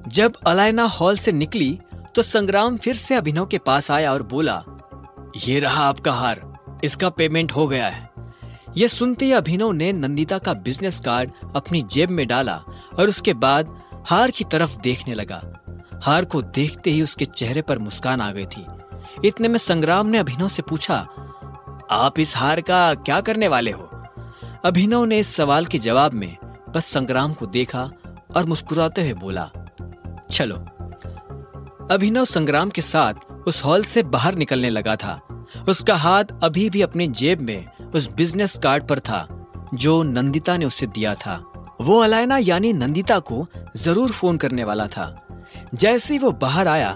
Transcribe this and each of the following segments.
जब अलायना हॉल से निकली तो संग्राम फिर से अभिनव के पास आया और बोला, ये रहा आपका हार, इसका पेमेंट हो गया है। यह सुनते ही अभिनव ने नंदिता का बिजनेस कार्ड अपनी जेब में डाला और उसके बाद हार की तरफ देखने लगा। हार को देखते ही उसके चेहरे पर मुस्कान आ गई थी। इतने में संग्राम ने अभिनव से पूछा, आप इस हार का क्या करने वाले हो? अभिनव ने इस सवाल के जवाब में बस संग्राम को देखा और मुस्कुराते हुए बोला, चलो। अभिनव संग्राम के साथ उस हॉल से बाहर निकलने लगा था। उसका हाथ अभी भी अपनी जेब में उस बिजनेस कार्ड पर था जो नंदिता ने उसे दिया था। वो अलायना यानी नंदिता को जरूर फोन करने वाला था। जैसे ही वो बाहर आया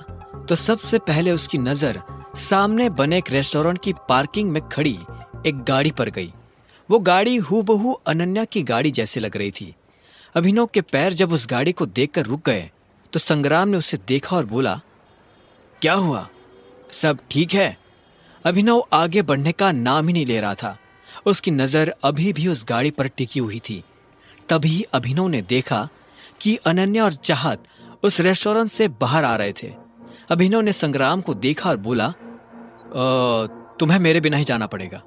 तो सबसे पहले उसकी नजर सामने बने एक रेस्टोरेंट की पार्किंग में खड़ी एक गाड़ी पर गई। वो गाड़ी हूबहू अनन्या की गाड़ी जैसे लग रही थी। अभिनव के पैर जब उस गाड़ी को देखकर रुक गए तो संग्राम ने उसे देखा और बोला, क्या हुआ, सब ठीक है? अभिनव आगे बढ़ने का नाम ही नहीं ले रहा था। उसकी नजर अभी भी उस गाड़ी पर टिकी हुई थी। तभी अभिनव ने देखा कि अनन्या और चाहत उस रेस्टोरेंट से बाहर आ रहे थे। अभिनव ने संग्राम को देखा और बोला, तुम्हें मेरे बिना ही जाना पड़ेगा।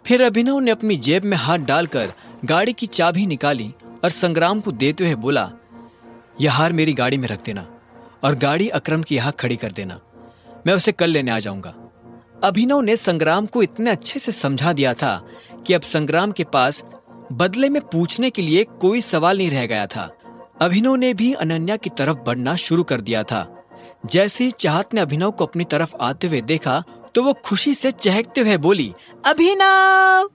फिर अभिनव ने अपनी जेब में हाथ डालकर गाड़ी की चाबी निकाली और संग्राम को देते हुए बोला, यह हार मेरी गाड़ी में रख देना और गाड़ी अकरम की यहाँ खड़ी कर देना, मैं उसे कल लेने आ जाऊंगा। अभिनव ने संग्राम को इतने अच्छे से समझा दिया था कि अब संग्राम के पास बदले में पूछने के लिए कोई सवाल नहीं रह गया था। अभिनव ने भी अनन्या की तरफ बढ़ना शुरू कर दिया था। जैसे ही चाहत ने अभिनव को अपनी तरफ आते हुए देखा तो वो खुशी से चहकते हुए बोली, अभिनव।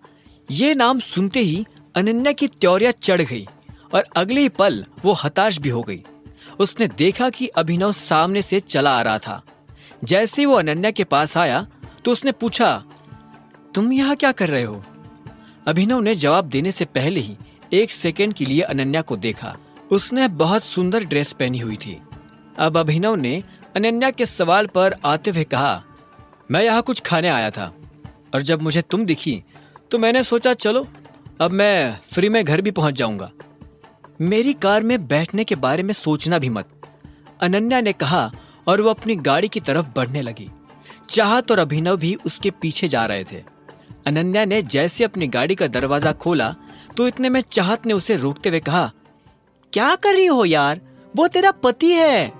ये नाम सुनते ही अनन्या की त्योरिया चढ़ गई और अगले ही पल वो हताश भी हो गई। उसने देखा कि अभिनव सामने से चला आ रहा था। जैसे ही वो अनन्या के पास आया तो उसने पूछा, तुम यहाँ क्या कर रहे हो? अभिनव ने जवाब देने से पहले ही एक सेकंड के लिए अनन्या को देखा। उसने बहुत सुंदर ड्रेस पहनी हुई थी। अब अभिनव ने अनन्या के सवाल पर आते हुए कहा, मैं यहाँ कुछ खाने आया था और जब मुझे तुम दिखी तो मैंने सोचा चलो अब मैं फ्री में घर भी पहुंच जाऊंगा। मेरी कार में बैठने के बारे में सोचना भी मत, अनन्या ने कहा और वो अपनी गाड़ी की तरफ बढ़ने लगी। चाहत और अभिनव भी उसके पीछे जा रहे थे। अनन्या ने जैसे अपनी गाड़ी का दरवाजा खोला तो इतने में चाहत ने उसे रोकते हुए कहा, क्या कर रही हो यार, वो तेरा पति है।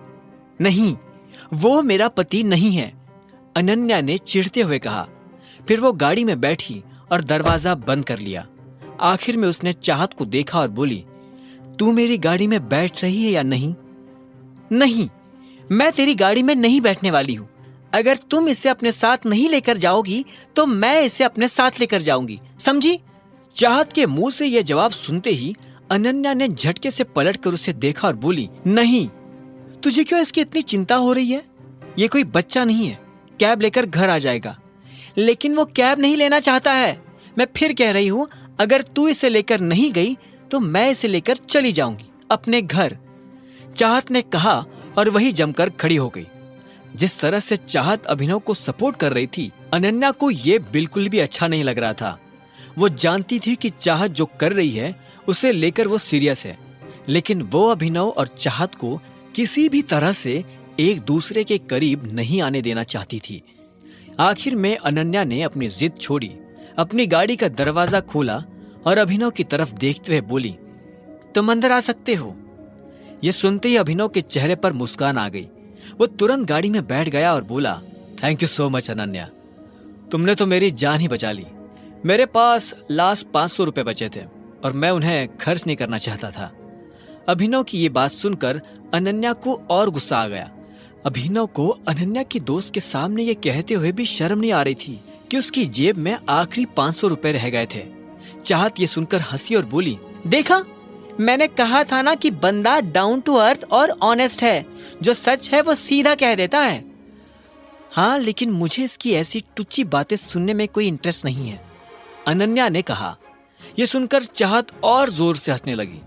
नहीं, वो मेरा पति नहीं है, अनन्या ने चिढ़ते हुए कहा। फिर वो गाड़ी में बैठी और दरवाजा बंद कर लिया। आखिर में उसने चाहत को देखा और बोली, तू मेरी गाड़ी में बैठ रही है या नहीं? नहीं, मैं तेरी गाड़ी में नहीं बैठने वाली हूँ। अगर तुम इसे अपने साथ नहीं लेकर जाओगी तो मैं इसे अपने साथ लेकर जाऊंगी, समझी? चाहत के मुंह से यह जवाब सुनते ही अनन्या ने झटके से पलटकर उसे देखा और बोली, नहीं, तुझे क्यों इसकी इतनी चिंता हो रही है? ये कोई बच्चा नहीं है, कैब लेकर घर आ जाएगा। लेकिन वो कैब नहीं लेना चाहता है। मैं फिर कह रही हूँ, अगर तू इसे लेकर नहीं गई तो मैं इसे लेकर चली जाऊंगी अपने घर, चाहत ने कहा और वही जमकर खड़ी हो गई। जिस तरह से चाहत अभिनव को सपोर्ट कर रही थी, अनन्या को ये बिल्कुल भी अच्छा नहीं लग रहा था। वो जानती थी कि चाहत जो कर रही है उसे लेकर वो सीरियस है, लेकिन वो अभिनव और चाहत को किसी भी तरह से एक दूसरे के करीब नहीं आने देना चाहती थी। आखिर में अनन्या ने अपनी जिद छोड़ी, अपनी गाड़ी का दरवाजा खोला और अभिनव की तरफ देखते हुए बोली, तुम अंदर आ सकते हो। ये सुनते ही अभिनव के चेहरे पर मुस्कान आ गई। वो तुरंत गाड़ी में बैठ गया और बोला, thank you so much Ananya, तुमने तो मेरी जान ही बचा ली। मेरे पास लास्ट 500 रुपए बचे थे और मैं उन्हें खर्च नहीं करना चाहता था। अभिनव की ये बात सुनकर अनन्या को और गुस्सा आ गया। अभिनव को अनन्या की दोस्त के सामने ये कहते हुए भी शर्म नहीं आ रही थी कि उसकी जेब में आखिरी 500 रुपए रह गए थे। चाहत ये सुनकर हंसी और बोली, देखा, मैंने कहा था ना कि बंदा डाउन टू अर्थ और ऑनेस्ट है, जो सच है वो सीधा कह देता है। हाँ, लेकिन मुझे इसकी ऐसी टुच्ची बातें सुनने में कोई इंटरेस्ट नहीं है, अनन्या ने कहा। यह सुनकर चाहत और जोर से हंसने लगी।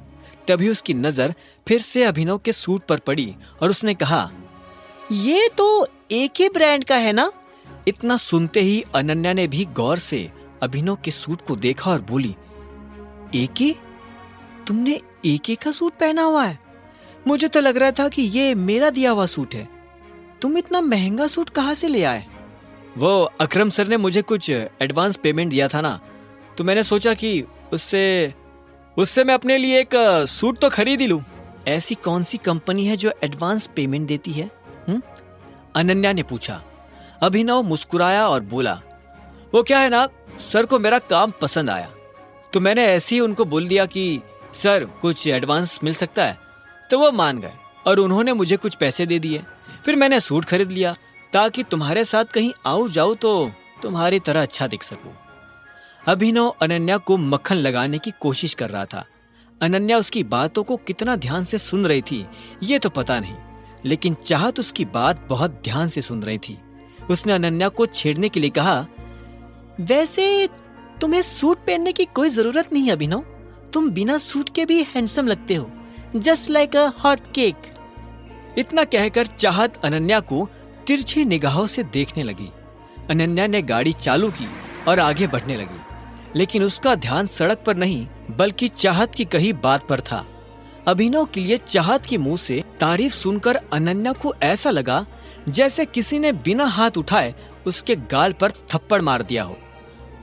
तभी उसकी नजर फिर से अभिनव के सूट पर पड़ी और उसने कहा, ये तो एक ही ब्रांड का है ना? इतना सुनते ही अनन्या ने भी गौर से अभिनव के सूट को देखा और बोली, एके? तुमने एके का सूट पहना हुआ है? मुझे तो लग रहा था कि ये मेरा दिया हुआ सूट है। तुम इतना महंगा सूट कहाँ से ले आए? वो अकरम सर ने मुझे कुछ एडवांस पेमेंट दिया था ना, तो मैंने सोचा कि उससे मैं अपने लिए एक सूट तो खरीद ही लूं। ऐसी कौन सी कंपनी है जो एडवांस पेमेंट देती है? अनन्या ने पूछा। अभिनव मुस्कुराया और बोला, वो क्या है ना, सर को मेरा काम पसंद आया, तो मैंने ऐसे ही उनको बोल दिया कि सर कुछ एडवांस मिल सकता है, तो वो मान गए और उन्होंने मुझे कुछ पैसे दे दिए। फिर मैंने सूट खरीद लिया ताकि तुम्हारे साथ कहीं आऊं जाऊं तो तुम्हारी तरह अच्छा दिख सकूं। अभिनव अनन्या को मक्खन लगाने की कोशिश कर रहा था। अनन्या उसकी बातों को कितना ध्यान से सुन रही थी ये तो पता नहीं, लेकिन चाहत उसकी बात बहुत ध्यान से सुन रही थी। उसने अनन्या को छेड़ने के लिए कहा, वैसे तुम्हें सूट पहनने की कोई जरूरत नहीं अभिनव, तुम बिना सूट के भी हैंडसम लगते हो, just like a hot cake. इतना कहकर चाहत अनन्या को तिरछी निगाहों से देखने लगी। अनन्या ने गाड़ी चालू की और आगे बढ़ने लगी, लेकिन उसका ध्यान सड़क पर नहीं बल्कि चाहत की कही बात पर था। अभिनव के लिए चाहत के मुंह से तारीफ सुनकर अनन्या को ऐसा लगा जैसे किसी ने बिना हाथ उठाए उसके गाल पर थप्पड़ मार दिया हो।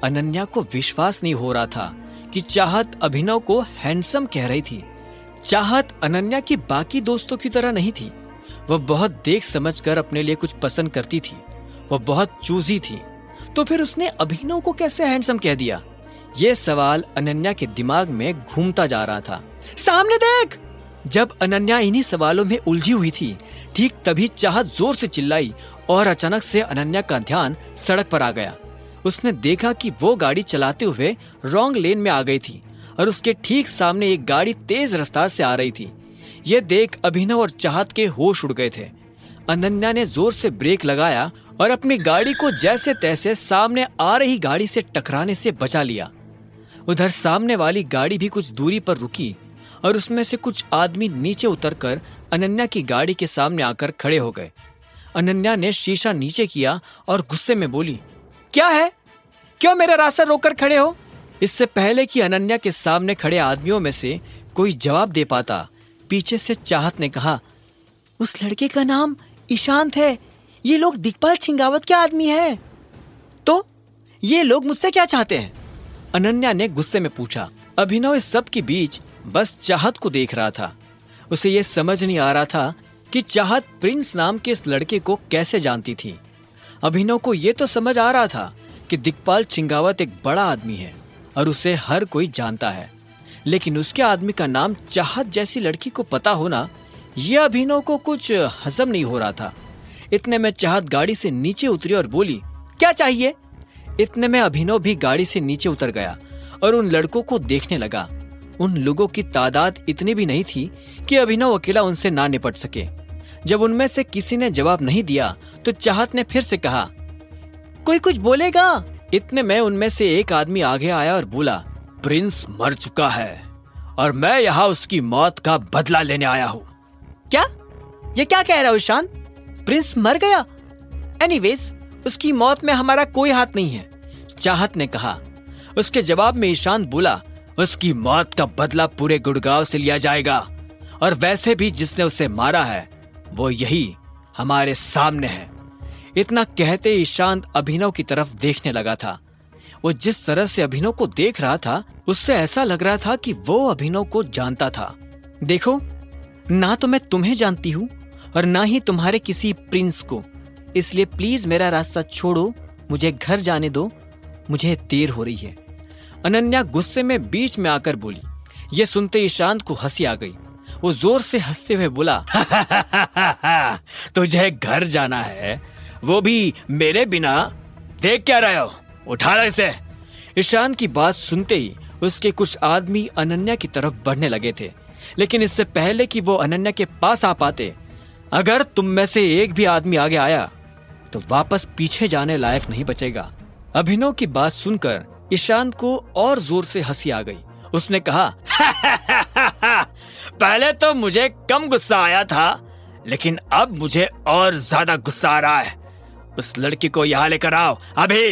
अनन्या को विश्वास नहीं हो रहा था कि चाहत अभिनव को हैंडसम कह रही थी। चाहत अनन्या की बाकी दोस्तों की तरह नहीं थी। वह बहुत देख समझकर अपने लिए कुछ पसंद करती थी। वह बहुत चूजी थी, तो फिर उसने अभिनव को कैसे हैंडसम कह दिया? ये सवाल अनन्या के दिमाग में घूमता जा रहा था। सामने देख! जब अनन्या इन्हीं सवालों में उलझी हुई थी, ठीक तभी चाहत जोर से चिल्लाई और अचानक से अनन्या का ध्यान सड़क पर आ गया। उसने देखा कि वो गाड़ी चलाते हुए रॉन्ग लेन में आ गई थी और उसके ठीक सामने एक गाड़ी तेज रफ्तार से आ रही थी। ये देख अभिनव और चाहत के होश उड़ गए थे। अनन्या ने जोर से ब्रेक लगाया और अपनी गाड़ी को जैसे तैसे सामने आ रही गाड़ी से टकराने से बचा लिया। उधर सामने वाली गाड़ी भी कुछ दूरी पर रुकी और उसमें से कुछ आदमी नीचे उतरकर अनन्या की गाड़ी के सामने आकर खड़े हो गए। अनन्या ने शीशा नीचे किया और गुस्से में बोली, क्या है? क्यों मेरा रास्ता रोककर खड़े हो? इससे पहले कि अनन्या के सामने खड़े आदमियों में से कोई जवाब दे पाता, पीछे से चाहत ने कहा, उस लड़के का नाम ईशांत है। ये लोग दिग्पाल छिंगावत के आदमी है। तो ये लोग मुझसे क्या चाहते हैं? अनन्या ने गुस्से में पूछा। अभिनव इस सब के बीच बस चाहत को देख रहा था। उसे ये समझ नहीं आ रहा था कि चाहत प्रिंस नाम के इस लड़के को कैसे जानती थी। अभिनव को ये तो समझ आ रहा था कि दिग्पाल छिंगावत एक बड़ा आदमी है और उसे हर कोई जानता है, लेकिन उसके आदमी का नाम चाहत जैसी लड़की को पता होना, यह अभिनव को कुछ हजम नहीं हो रहा था। इतने में चाहत गाड़ी से नीचे उतरी और बोली, क्या चाहिए? इतने में अभिनव भी गाड़ी से नीचे उतर गया और उन लड़कों को देखने लगा। उन लोगों की तादाद इतनी भी नहीं थी कि अभिनव अकेला उनसे ना निपट सके। जब उनमें से किसी ने जवाब नहीं दिया तो चाहत ने फिर से कहा, कोई कुछ बोलेगा? इतने में उनमें से एक आदमी आगे आया और बोला, प्रिंस मर चुका है और मैं यहाँ उसकी मौत का बदला लेने आया हूँ। क्या? ये क्या कह रहा हो ईशान? प्रिंस मर गया? एनीवेज, उसकी मौत में हमारा कोई हाथ नहीं है, चाहत ने कहा। उसके जवाब में ईशान बोला, उसकी मौत का बदला पूरे गुड़गांव से लिया जाएगा और वैसे भी जिसने उसे मारा है वो यही हमारे सामने है। इतना कहते ईशान अभिनव की तरफ देखने लगा था। वो जिस तरह से अभिनव को देख रहा था उससे ऐसा लग रहा था कि वो अभिनव को जानता था। देखो, ना तो मैं तुम्हें जानती हूँ और ना ही तुम्हारे किसी प्रिंस को, इसलिए प्लीज मेरा रास्ता छोड़ो, मुझे घर जाने दो, मुझे देर हो रही है। अनन्या गुस्से में बीच में आकर बोली। ये सुनते ईशान को हंसी आ गई। वो जोर से हंसते हुए बोला, तुझे घर जाना है, वो भी मेरे बिना? देख क्या रहे हो, उठा लो इसे। ईशान की बात सुनते ही उसके कुछ आदमी अनन्या की तरफ बढ़ने लगे थे, लेकिन इससे पहले कि वो अनन्या के पास आ पाते, अगर तुम में से एक भी आदमी आगे आया तो वापस पीछे जाने लायक नहीं बचेगा। अभिनव की बात सुनकर ईशान को और जोर से हंसी आ गई। उसने कहा, पहले तो मुझे कम गुस्सा आया था, लेकिन अब मुझे और ज्यादा गुस्सा आ रहा है। उस लड़की को यहाँ लेकर आओ अभी।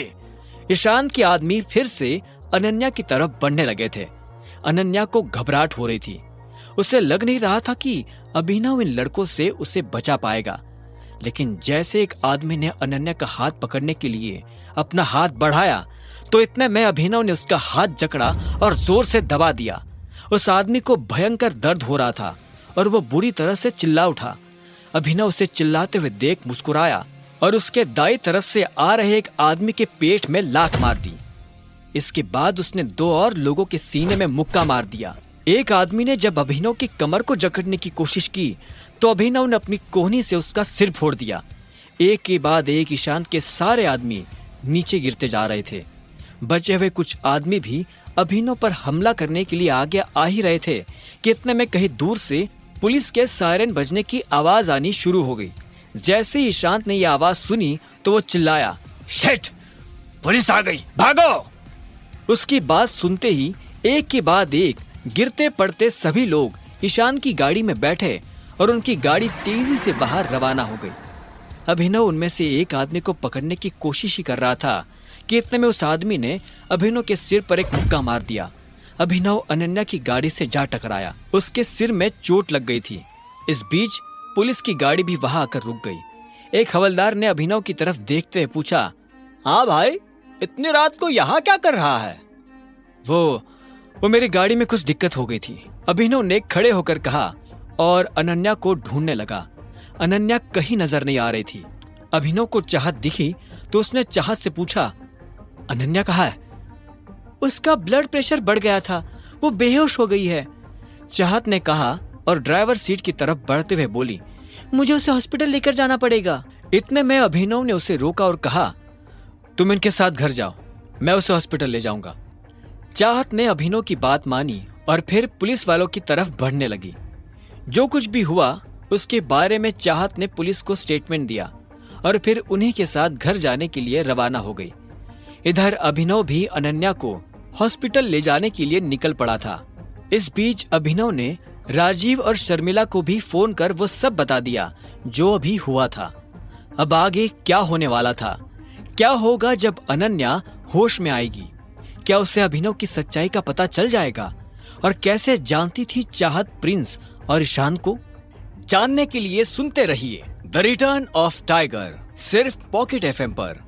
ईशान के आदमी फिर से अनन्या की तरफ बढ़ने लगे थे। अनन्या को घबराहट हो रही थी। उसे लग नहीं रहा था कि अभिनव इन लड़कों से उसे बचा पाएगा, लेकिन जैसे एक आदमी ने अनन्या का हाथ पकड़ने के लिए अपना हाथ बढ़ाया तो इतने में अभिनव ने उसका हाथ जकड़ा और जोर से दबा दिया। उस आदमी को भयंकर दर्द हो रहा था और वो बुरी तरह से चिल्ला उठा। अभिनव उसे चिल्लाते हुए देख मुस्कुराया और उसके दाईं तरफ से आ रहे एक आदमी के पेट में लात मार दी। इसके बाद उसने 2 और लोगों के सीने में मुक्का मार दिया। एक आदमी ने जब अभिनव की कमर को जकड़ने की कोशिश की तो अभिनव ने अपनी कोहनी से उसका सिर फोड़ दिया। एक के बाद एक ईशान के सारे आदमी नीचे गिरते जा रहे थे। बचे हुए कुछ आदमी भी अभिनव पर हमला करने के लिए आगे आ ही रहे थे कि इतने में कहीं दूर से पुलिस के सायरन बजने की आवाज आनी शुरू हो गई। जैसे ही ईशांत ने यह आवाज सुनी तो वो चिल्लाया, शिट, पुलिस आ गई, भागो। उसकी बात सुनते ही एक के बाद एक गिरते पड़ते सभी लोग ईशांत की गाड़ी में बैठे और उनकी गाड़ी तेजी से बाहर रवाना हो गई। अभिनव उनमें से एक आदमी को पकड़ने की कोशिश ही कर रहा था कि इतने में उस आदमी ने अभिनव के सिर पर एक मुक्का मार दिया। अभिनव अनन्या की गाड़ी से जा टकराया। उसके सिर में चोट लग गई थी। इस बीच पुलिस की गाड़ी भी वहां आकर रुक गई। एक हवलदार ने अभिनव की तरफ देखते हुए पूछा, हाँ भाई, इतनी रात को यहाँ क्या कर रहा है? वो मेरी गाड़ी में कुछ दिक्कत हो गई थी, अभिनव ने खड़े होकर कहा और अनन्या को ढूंढने लगा। अनन्या कहीं नजर नहीं आ रही थी। अभिनव को चाहत दिखी तो उसने चाहत से पूछा, अनन्या कहाँ है? उसका ब्लड प्रेशर बढ़ गया था, वो बेहोश हो गई है, चाहत ने कहा और ड्राइवर सीट की तरफ बढ़ते हुए बोली, मुझे उसे हॉस्पिटल लेकर जाना पड़ेगा। इतने में अभिनव ने उसे रोका और कहा, तुम इनके साथ घर जाओ, मैं उसे हॉस्पिटल ले जाऊंगा। चाहत ने अभिनव की बात मानी और फिर पुलिस वालों की तरफ बढ़ने लगी। जो कुछ भी हुआ उसके बारे में चाहत ने पुलिस को स्टेटमेंट दिया और फिर उन्हीं के साथ घर जाने के लिए रवाना हो गई। इधर अभिनव भी अनन्या को हॉस्पिटल ले जाने के लिए निकल पड़ा था। इस बीच अभिनव ने राजीव और शर्मिला को भी फोन कर वो सब बता दिया जो अभी हुआ था। अब आगे क्या होने वाला था? क्या होगा जब अनन्या होश में आएगी? क्या उसे अभिनव की सच्चाई का पता चल जाएगा? और कैसे जानती थी चाहत प्रिंस और ईशान को? जानने के लिए सुनते रहिए द रिटर्न ऑफ टाइगर, सिर्फ पॉकेट एफएम पर।